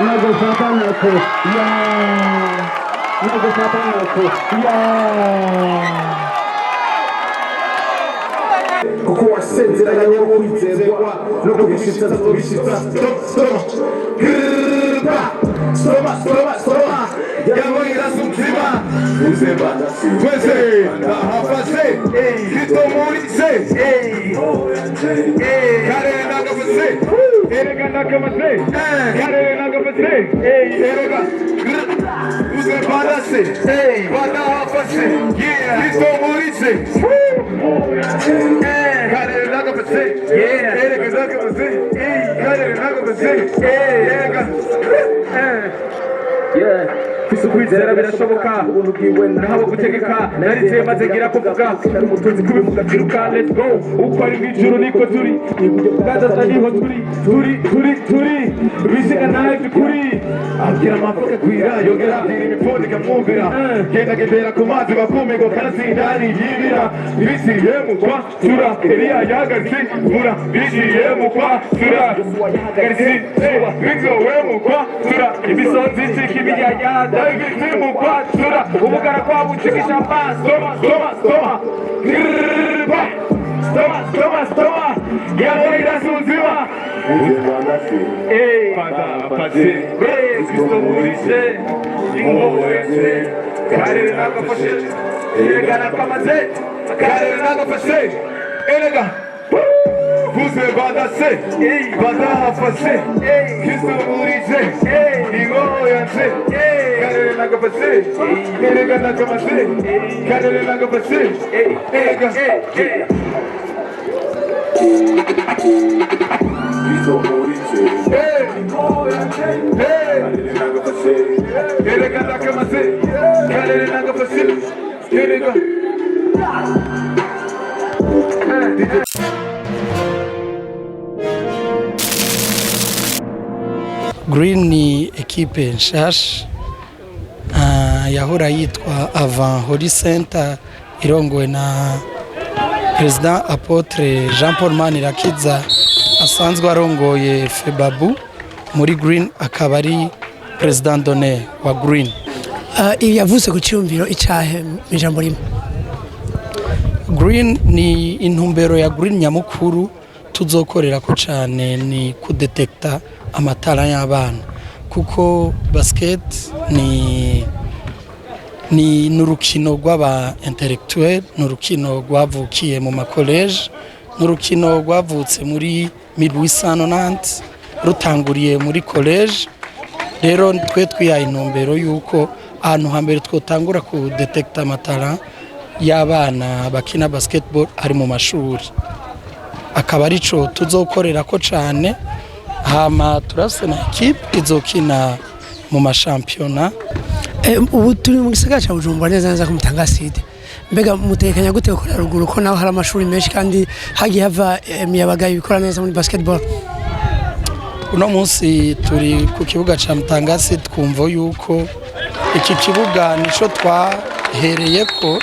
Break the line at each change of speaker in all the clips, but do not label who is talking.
Nago Fatanako, Nago Fatanako, kuko wasezeranye wo kwizerwa no kubishitsa Stoma yamugira sumzima uzeba twese ndahafase kitomuritse kare nagafase erega nagafase kare nagafase erega uzeba dase ndahafase kitomuritse kare nagafase erega nagafase kare nagafase erega kwizera birashoboka ubuntu bwiwe naho gutegeka narize maze gira kuvuga ari umutunzi kubivuga kiruka let's go uko ari mwijuru niko turi gatata niho turi bisiga nawe bikuri abwira amafuka kwira yongera abwira imipfundi kamwumvira genda gendera ku mazi bakumigo kanasindari yibira bisiye mu kwa tura Eliya yahagaritse mura bisiye mu kwa tura garisi bizowe mu kwa tura imisozi ikibiyaya David Kwatura ubugara kwa bucikisha mba stoma yaboira sunziwa pase Kristo murise ingoboye kare nagafashe erega nakamaze kare nagafashe erega Vuze badase, badahafase, Kristo murise, ingoyanse, kare nagafase, erega nakamase, kare nagafase, erega Kristo murise, ingoyanse, kare nagafase, erega nakamase, kare nagafase, erega
Green ni ekipe nshasha yahora yitwa Avant Holy Center irongowe na President Apotre Jean Paul Manirakiza asanzwe arongoye Febabu muri Green akaba ari President d'honneur wa Green.
Yavuze ku cyumviro icyahe ijambo rimwe.
Green ni intumbero ya Green nyamukuru tuzokorera ko cyane ni kudetekta amatara y'abana kuko basket ni nurukino rw'aba intellectuel nurukino rwavukiye mu makoleje nurukino rwavutse muri 1890 rutanguriye muri college rero twe twihaye intumbero yuko ahantu hambere twotangura kudetekta amatara y'abana bakina basketball ari mu mashuri akaba arico tuzokorera ko cyane hama turafise na equipe izokina mu mashampiyona
ubu turi mu gisagara cya Bujumbura neza ku Mutangaside mbega mutekanya gute gukora ruguru ko naho hari amashuri menshi kandi hagiye hava imiyabaga ibikora neza muri basketball
uno munsi turi ku kibuga cya Mutangaside twumva yuko iki kibuga nico twahereye ko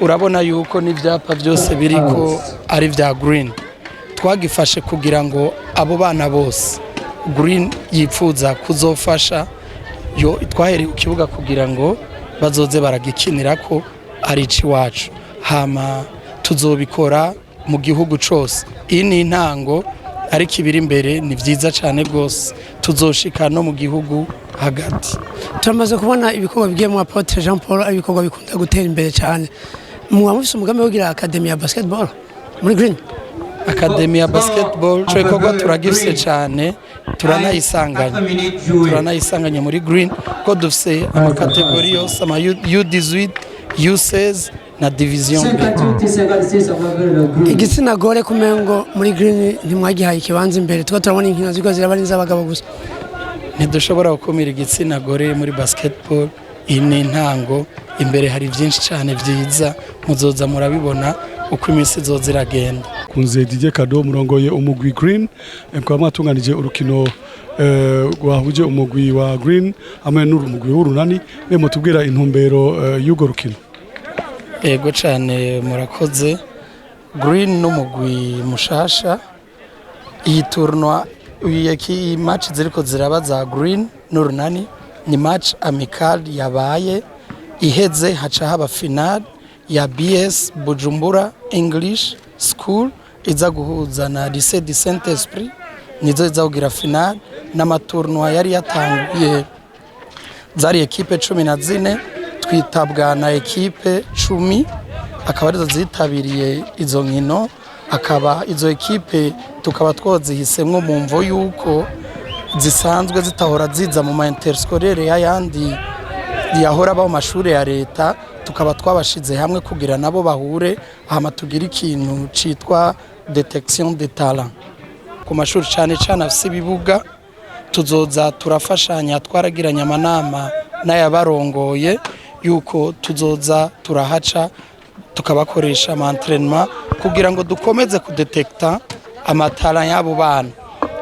urabona yuko n'ivyapa byose biriko ari vya Green twagifashe kugira ngo abo bana bose Green yipfuza kuzofasha yo twahereye ku kibuga kugira ngo bazoze baragikinira ko ari ciwacu hama tuzobikora mu gihugu cose iyi ni intango ari kibiri imbere ni vyiza cyane gose tuzoshika no mu gihugu hagati
turamaze kubona ibikorwa bigiye mu Apotre Jean Paul ibikorwa bikunda gutera imbere cyane mufise umugambi wo kugira academy ya basketball muri Green
Academy ya basketball cyo ikorwa turagifise cyane turanayisanganye muri Green ko dufise amakategori yose ama U18 U16 na division B
igitsina gore kumengo muri Green ntimwagihaye ikibanza imbere tuko turabona inkino ziko zirabari z'abagabo gusa
ntidushobora gukumira igitsina gore muri basketball ini intango imbere hari byinshi cyane byiza muzoza murabibona uko iminsi izoziragenda
kunze Didier Kado murongoye umugwi Green kwa matunganije urukino rwahuje umugwi wa Green hamwe n'umugwi w'urunani memo tubwira intumbero y'ugo rukino
ego cyane murakoze Green n'umugwi mushasha iyi tournoi iyi match ziriko ziraba za Green n'Urunani ni match amical yabaye iheze haca haba final ya BS Bujumbura English School iza guhuza na Lycée du Saint-Esprit nizo iza kugira final n'amatournoi yari yatanguye zari ekipe 14 twitabwa na ekipe 10 akaba arizo zitabiriye izo nkino akaba izo ekipe tukaba twozihisemwo mu mvo yuko zisanzwe zitahora ziza mu ma interscolaire yandi yahora ba mu mashuri ya leta tukaba twabashize hamwe kugira nabo bahure hama tugira ikintu citwa detection de talent ku mashuri cyane cyane afise ibibuga tuzoza turafashanya twaragiranye amanama n'ayabarongoye yuko tuzoza turahaca tukabakoresha ama entraînement kugira ngo dukomeze kudetekta amatara y'abo bana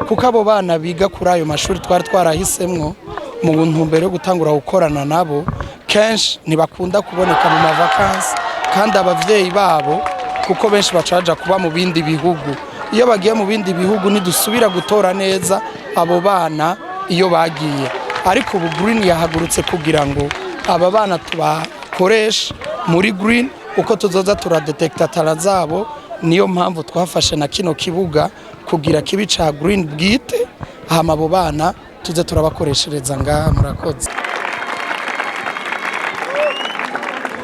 kuko abo bana biga kuri ayo mashuri twari twarahisemwo mu ntumbero yo gutangura gukorana nabo kenshi ntibakunda kuboneka mu mavakansi kandi abavyeyi babo kuko benshi bacaja kuba mu bindi bihugu iyo bagiye mu bindi bihugu nidusubira gutora neza abo bana iyo bagiye ariko ubu Green yahagurutse kugira ngo aba bana tubakoresha muri Green uko tuzoza turadetekta tara zabo niyo mpamvu twafashe na kino kibuga kugira kibi ca Green bwite hama abo bana tuze turabakoreshereza ngaha murakoze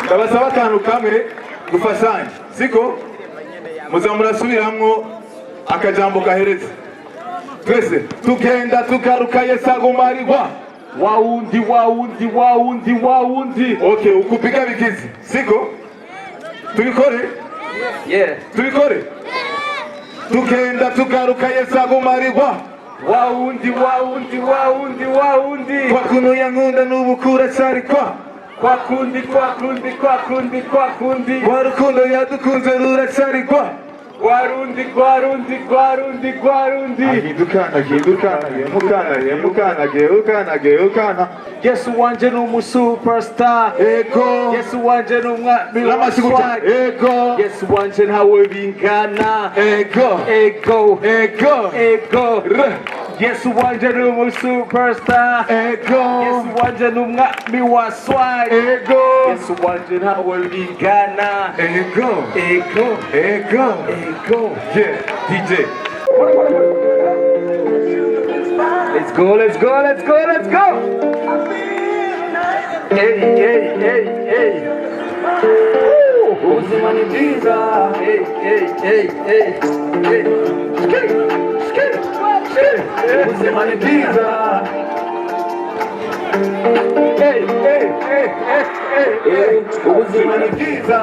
ndabasaba akantu kamwe gufashanya siko muzamurasubiramwo akajambo gahereze twese tugenda tugaruka Yesu agumarirwa waundi okay ukupiga bikizi siko tubikore tubikore tugenda tugaruka Yesu agumarirwa waundi kwa kuno yankunda n'ubukura cyari kwa kundi warukundo yadukunze ruracyarigwa Gwarundi ahindukana Yesu wanje n'umusuperstar ego Yesu wanje n'umwami w'amaswag ego Yesu wanje ntawe bingana ego Yesu wanje n'umusuperstar ego Yesu wanje n'umwami wa swag ego Yesu wanje ntawe bingana ego yeah DJ let's go hey uzima ni bwiza hey uzima ni bwiza ubuzima ni bwiza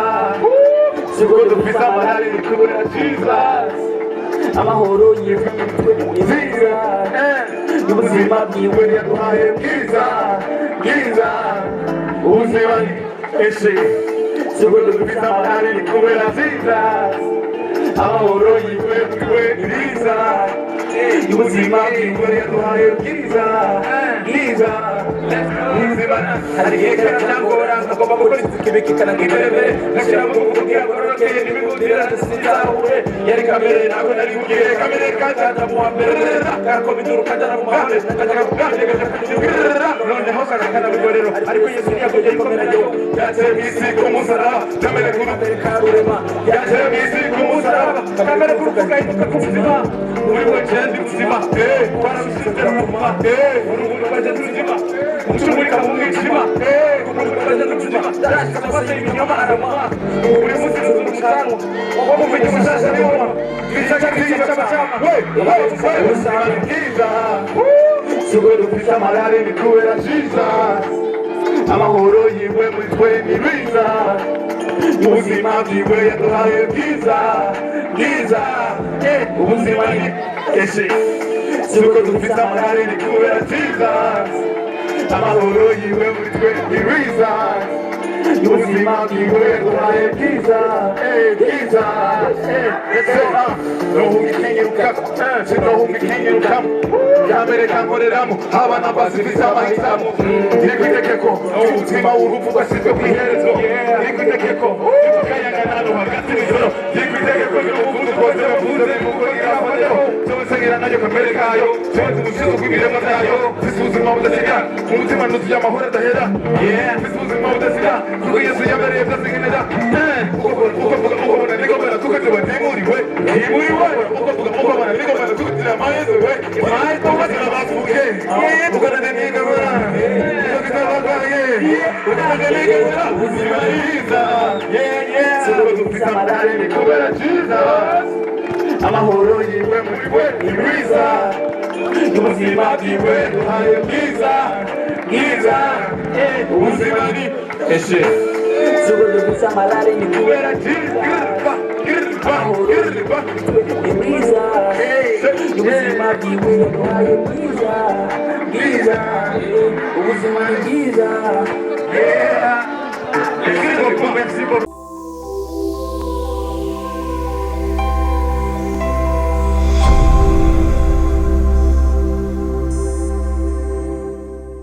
siko dufise amahari kubera Jesus amahoro yifitwe nziza ubuzima bwiwe yaduhaye bwiza ubuzima ni eshe siko dufise amahari kubera Jesus amahoro yifitwe nziza ubuzima bwiwe yaduhaye bwiza ubuzima hari yekera cyangora ngomba gukora ikibikikana ngibere nashira mu kugira goroke n'ibigundira sinzahure yari kamere nako nari kugire kamere kajata mu ambere kako biduruka jana mu mahore kajaka kuganje kajaka none hoka kana bigorero ariko Yesu yakoje ikomera yo yaje misi kumusaraba kamere kuri karurema yaje misi kumusaraba kamere kuri kugaituka kumuzima muri wejendi muzima warabishizera kuma urubuno baje tuzima mushumurika mu mwijima urubuno baje tuzima darashaka base ibinyoma arama uri muzizo z'umucanwa wo mu bintu bashasha niho bisaka kwiga cy'abachama usanga bwiza sugwe dufise amarare bikubera Jesus amahoro yiwe muri twe ni biza ubuzima bwiwe yaduhaye bwiza ubuzima ni eshe sugwe dufise amarare bikubera Jesus amahoro yiwe muri twe ni biza ubuzima bwiwe yaduhaye bwiza nohungikenyeruka yambere kankoreramo abana bazifise amahitamo irikwitegeko ubuzima urupfu bwasizwe kw'iherezo irikwitegeko ibukayanganano hagati y'ijoro irikwitegeko y'ubuvuzi bwose bavuze muko irafateho zose ngira nayo kamere kayo tubaze umusizo kw'ibiremwa byayo mfise ubuzima budasiga mu mutima nuzuye amahoro adahera mfise ubuzima budasiga kuko yesu yabereye byose nkenera ukabona nigomera tukaziba ntimuriwe ukabona nigomera tukatira amahezewe ukatira basuke ukanade nigomera ukabitabagaye ukanade nigomera ubuzima bwiza sibwo dufise amadare ni kubera Jesus amahoro yiwe muri we ni mwiza ubuzima bwiwe duhaye bwiza bwiza ubuzima ni eshe
sibwo dufise amadare ni kubera
Jesus
ni mwiza ubuzima bwiwe duhaye bwiza bwiza ubuzima ni bwiza